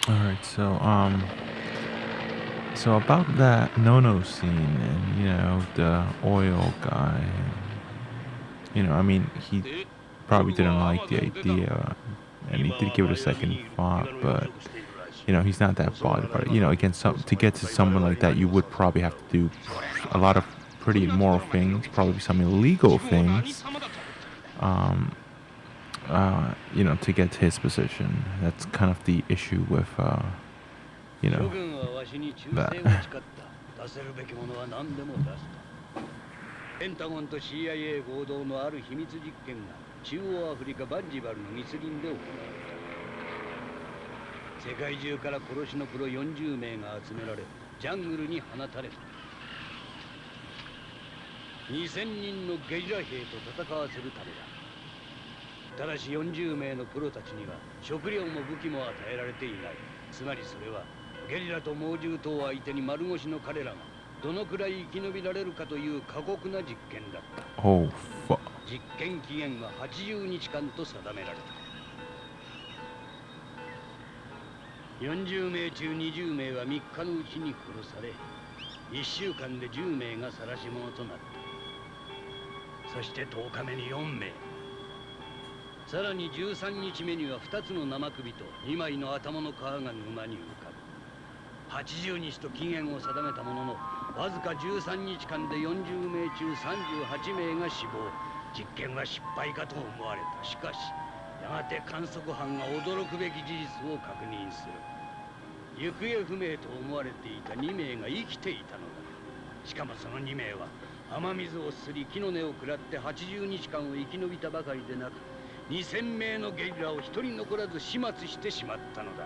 All right, so about that no scene and the oil guy, I mean, he で、ゴ probably ルゴ didn't はア like マ the ゾンを出たのか。 idea, and he 今 did は give it マ a イアミ second にいる。 thought, 映画の養 but 殖しているらしい。 he's not that 遅う bothered なら about it. 今の Again, ドーソ to ンは get 一 to 体我 someone 々 like に that, 何 you をさ would せる probably んだ have ろ to う。 do そりゃ a lot of こ pretty んなとこ immoral ろまでよ things, けてき probably て、 some 自 illegal 分を何 things, 様だと思ってるんだ。 um, to get to his position. That's kind of the issue with, 諸君はわしに忠誠を that. 誓った。出せるべきものは何でも出すと。ペンタゴンと CIA 合同のある秘密実験が中央アフリカバンジバルの密林で行われた。世界中から殺しのプロ40名が集められ、ジャングルに放たれた。2000人のゲリラ兵と戦わせるためだ。ただし40名のプロたちには食料も武器も与えられていない。つまりそれはゲリラと猛獣とを相手に丸腰の彼らがどのくらい生き延びられるかという過酷な実験だった。 Oh, fuck. 実験期限は80日間と定められた。40名中20名は3日のうちに殺され、1週間で10名が晒し者となった。そして10日目に4名、さらに13日目には2つの生首と2枚の頭の皮が沼に浮かぶ。80日と期限を定めたものの、わずか13日間で40名中38名が死亡。実験は失敗かと思われた。しかしやがて観測班が驚くべき事実を確認する。行方不明と思われていた2名が生きていたのだ。しかもその2名は雨水をすり木の根を食らって80日間を生き延びたばかりでなく、2000名のゲリラを一人残らず始末してしまったのだ。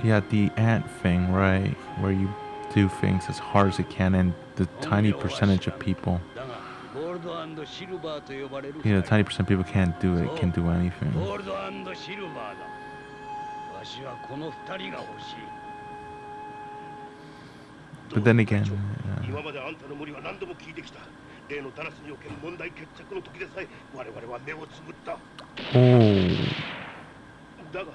Yeah, the ant thing, right? Where you do things as hard as you can, and the tiny percentage of people, だがゴールド&シルバーと呼ばれる tiny percent of people can't do it, can do anything. ゴールド&シルバーだ。わしはこの2人が欲しい。 But then again, 今まであんたの無理は何度も聞いてきた。例のダラスにおける問題決着の時でさえ我々は目をつぶった。 oh, だが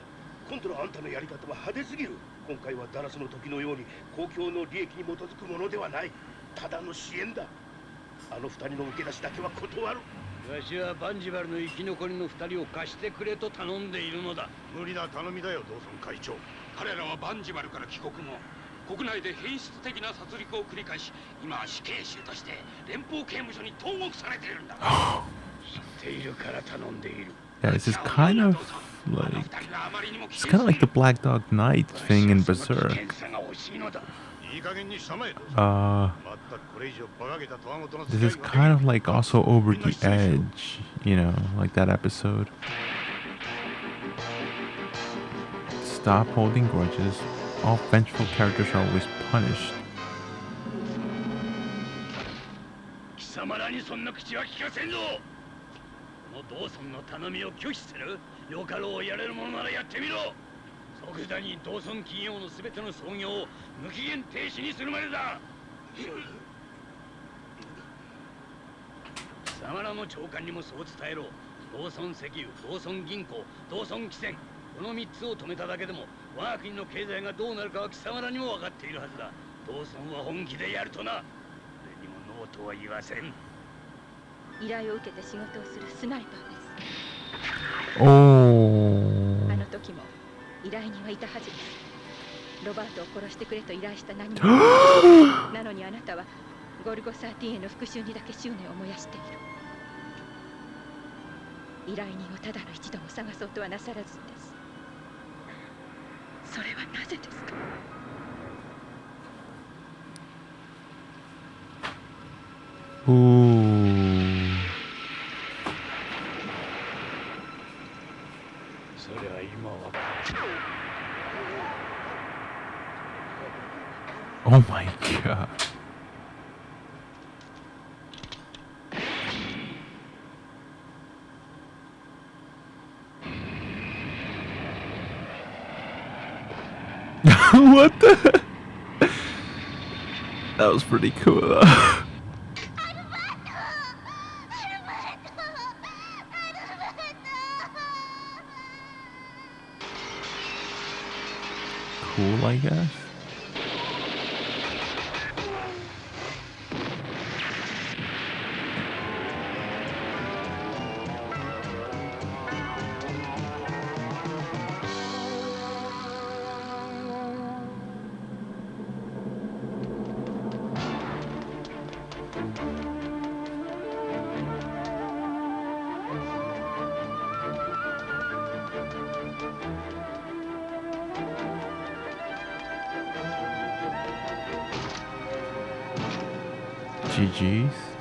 今度のあんたのやり方は派手すぎる。今回はダラスの時のように公共の利益に基づくものではない。ただの支援だ。あの2人の受け出しだけは断る。わしはバンジバルの生き残りの2人を貸してくれと頼んでいるのだ。無理な頼みだよ、ドーソン会長。彼らはバンジバルから帰国後、国内で変質的な殺戮を繰り返し、今は死刑囚として連邦刑務所に投獄されているんだ。知っているから頼んでいる。 yeah, this is kind of like it's kind of like the Black Dog Knight thing in Berserk. 検査が欲しいのだ。いい加減にしたまえ。 Uh, まったくこれ以上馬鹿げたとわごとの this is kind of like also over the edge, like that episode. Stop holding grudges. All vengeful characters are always punished. 貴様らにそんな口は聞かせんぞ。このドーソンの頼みを拒否する。よかろうをやれるものならやってみろ。即座にドーソン企業のすべての操業を無期限停止にするまでだ。貴様らの長官にもそう伝えろ。ドーソン石油、ドーソン銀行、ドーソン汽船、この3つを止めただけでも我が国の経済がどうなるかは貴様らにも分かっているはずだ。ドーソンは本気でやるとな。誰にもノーとは言わせん。依頼を受けて仕事をするスナイパーです。 Oh. あの時も依頼人はいたはずです。ロバートを殺してくれと依頼した何者なのにあなたはゴルゴ13への復讐にだけ執念を燃やしている。依頼人をただの一度も探そうとはなさらずです。それはなぜですか。 Ooh. Oh my god. What the? That was pretty cool. cool, I guess. GG's.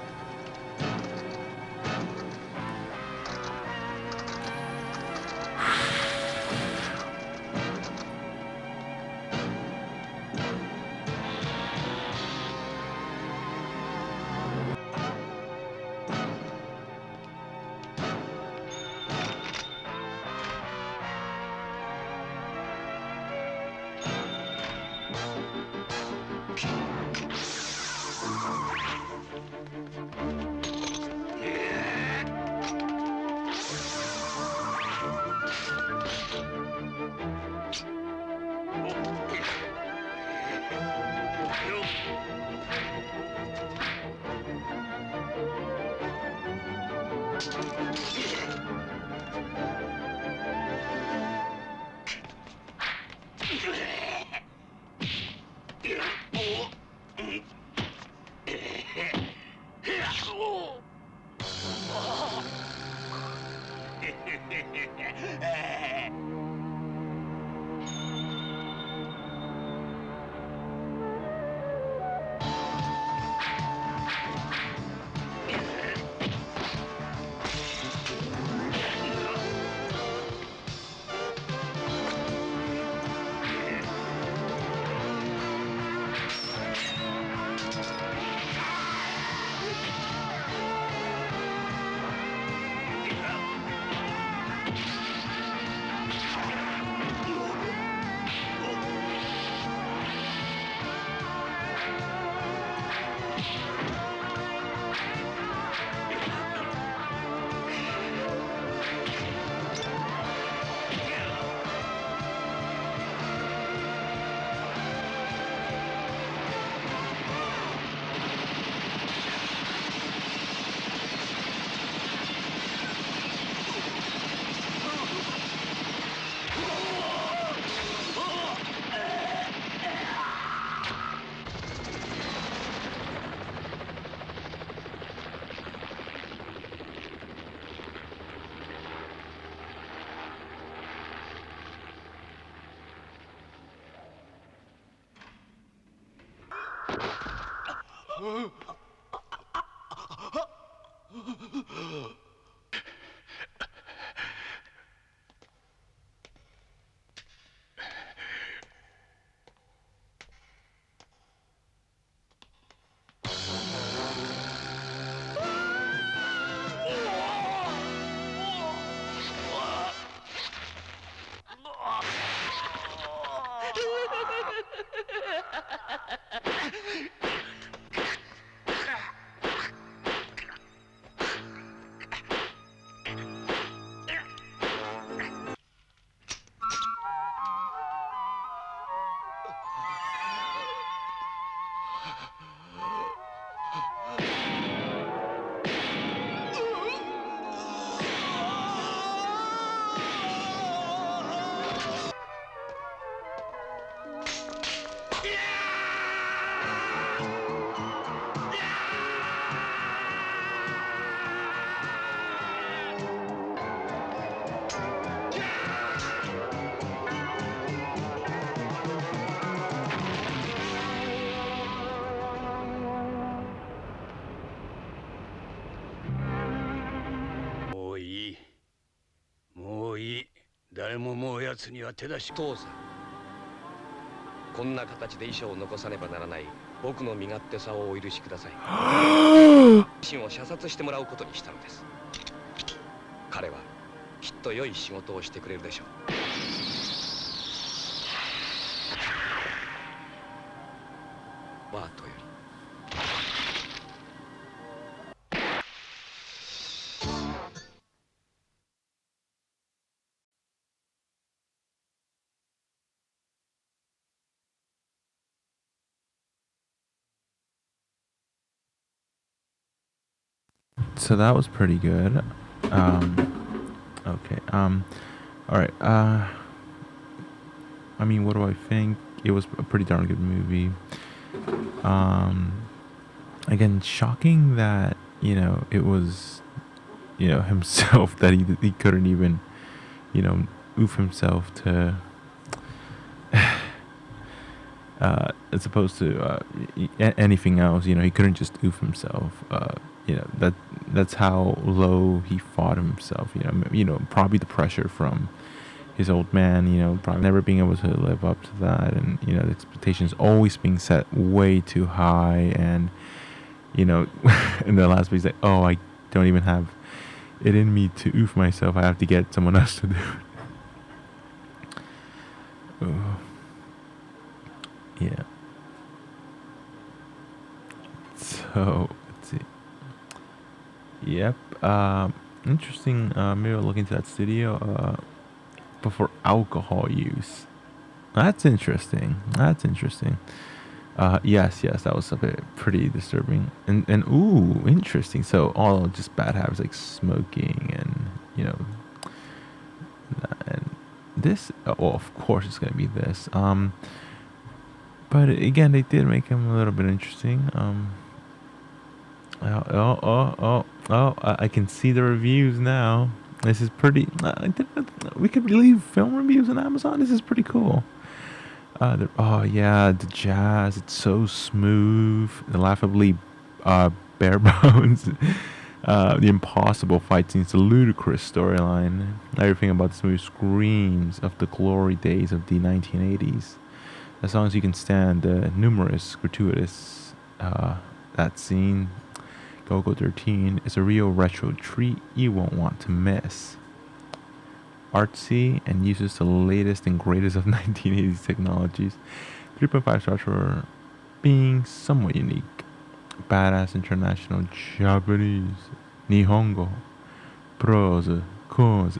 誰ももう奴には手出し。父さん、こんな形で遺書を残さねばならない僕の身勝手さをお許しください。自身を射殺してもらうことにしたのです。彼はきっと良い仕事をしてくれるでしょう。ワートより。So that was pretty good. Okay. All right. I mean, what do I think? It was a pretty darn good movie. Again, shocking that it was himself that he couldn't even oof himself to as opposed to anything else. He couldn't just oof himself. That's how low he fought himself. Probably the pressure from his old man. Probably never being able to live up to that, and the expectations always being set way too high. And in the last piece, like, oh, I don't even have it in me to oof myself. I have to get someone else to do it. Oh. Yeah. So let's see. Yep. Interesting. Maybe I'll look into that studio. But for alcohol use, that's interesting. Yes, that was a bit pretty disturbing. And ooh, interesting. So all just bad habits like smoking and and this. Oh, of course it's gonna be this. But again, they did make him a little bit interesting. I can see the reviews now. This is pretty. We could leave film reviews on Amazon. This is pretty cool. Oh yeah, the jazz. It's so smooth. The laughably bare bones. The impossible fight scenes. The ludicrous storyline. Everything about this movie screams of the glory days of the 1980s. As long as you can stand the numerous gratuitous that scene. Golgo 13 is a real retro treat you won't want to miss. Artsy and uses the latest and greatest of 1980s technologies. 3.5 stars for being somewhat unique. Badass international Japanese. Nihongo. Prose. Cause.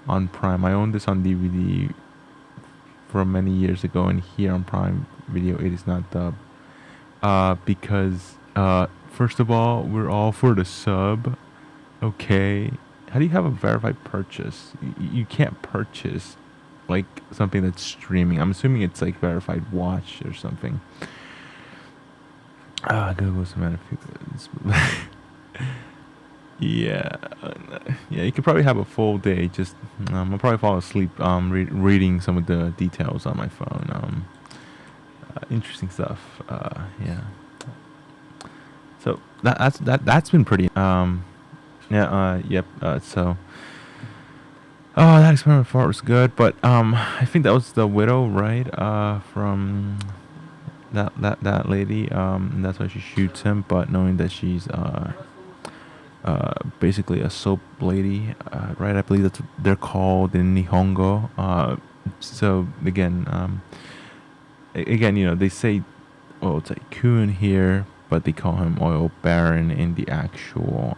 On Prime. I owned this on DVD from many years ago, and here on Prime Video it is not dubbed. Because first of all, we're all for the sub. Okay. How do you have a verified purchase? You can't purchase like something that's streaming. I'm assuming it's like verified watch or something. Google's a yeah, you could probably have a full day. Just I'll probably fall asleep reading some of the details on my phone. Interesting stuff. Yeah. So that's been pretty. Yep. So. Oh, that experiment part was good, but I think that was the widow, right? From that lady. And that's why she shoots him. But knowing that she's basically a soap lady, right? I believe that's what they're called in Nihongo. So again, they say, oh, it's tycoon here, but they call him oil baron in the actual,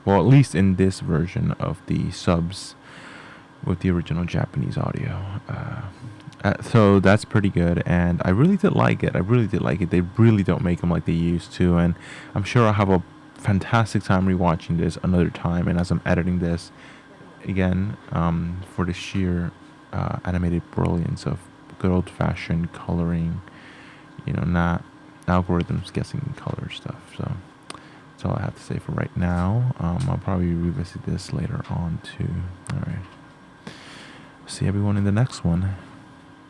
well, at least in this version of the subs with the original Japanese audio. So that's pretty good, and I really did like it. They really don't make them like they used to, and I'm sure I'll have a fantastic time rewatching this another time. And as I'm editing this again, for the sheer animated brilliance of good old-fashioned coloring, not algorithms guessing color stuff. So that's all I have to say for right now. I'll probably revisit this later on too. All right. See everyone in the next one.